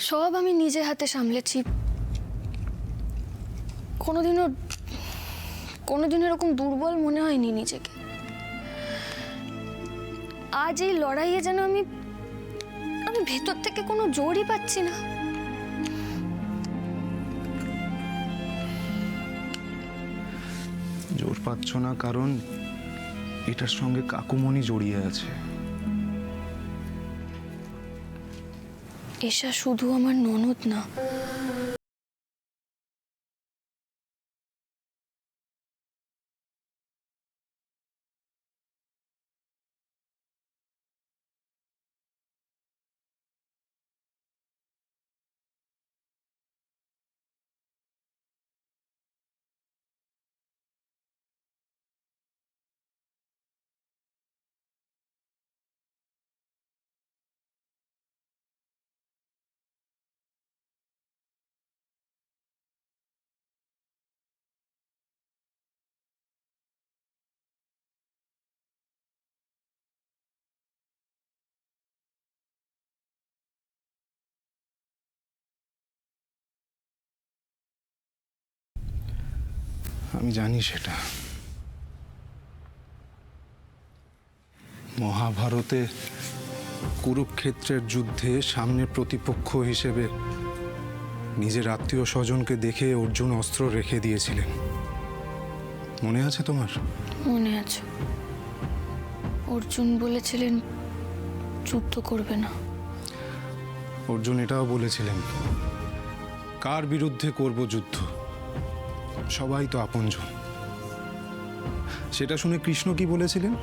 সব আমি নিজে হাতে সামলেছি। কোনোদিনও এরকম দুর্বল মনে হয়নি নিজেকে। আজ এই লড়াইয়ে যেন আমি ভেতর থেকে কোনো জোরই পাচ্ছি না। জোর পাচ্ছ না কারণ এটার সঙ্গে কাকুমণি জড়িয়ে আছে। এশা শুধু আমার ননদ না, আমি জানি সেটা। মহাভারতে কুরুক্ষেত্রের যুদ্ধে সামনে প্রতিপক্ষ হিসেবে নিজের আত্মীয় স্বজনকে দেখে অর্জুন অস্ত্র রেখে দিয়েছিলেন। মনে আছে তোমার? মনে আছে। অর্জুন বলেছিলেন যুদ্ধ করবে না। অর্জুন এটাও বলেছিলেন, কার বিরুদ্ধে করব যুদ্ধ, সবাই তো আপনজন। সেটা শুনে কৃষ্ণ কি বলেছিলেন?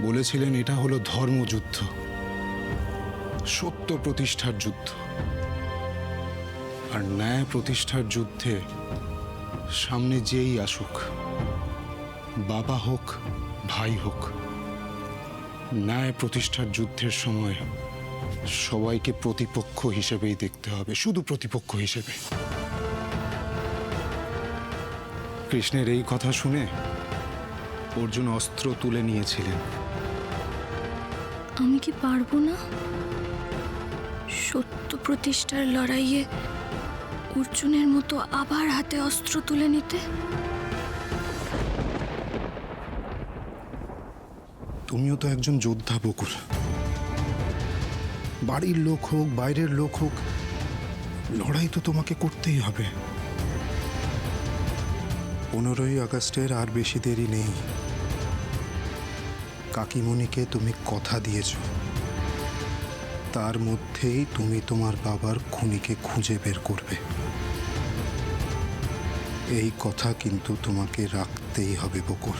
বলেছিলেন এটা হলো ধর্মযুদ্ধ, সত্য প্রতিষ্ঠার যুদ্ধ। আর ন্যায় প্রতিষ্ঠার যুদ্ধে সামনে যেই আসুক, বাবা হোক ভাই হোক, ন্যায় প্রতিষ্ঠার যুদ্ধের সময় সবাইকে প্রতিপক্ষ হিসেবেই দেখতে হবে, শুধু প্রতিপক্ষ হিসেবে। কৃষ্ণের এই কথা শুনে অর্জুন অস্ত্র তুলে নিয়েছিলেন। আমি কি পারবো না সত্য প্রতিষ্ঠার লড়াইয়ে অর্জুনের মতো আবার হাতে অস্ত্র তুলে নিতে? তুমিও তো একজন যোদ্ধা বকুল। বাড়ির লোক হোক বাইরের লোক হোক, লড়াই তো তোমাকে করতেই হবে। 15ই আগস্টের আর বেশি দেরি নেই। কাকিমণিকে তুমি কথা দিয়েছ, তার মধ্যেই তুমি তোমার বাবার খুনিকে খুঁজে বের করবে। এই কথা কিন্তু তোমাকে রাখতেই হবে বকুল।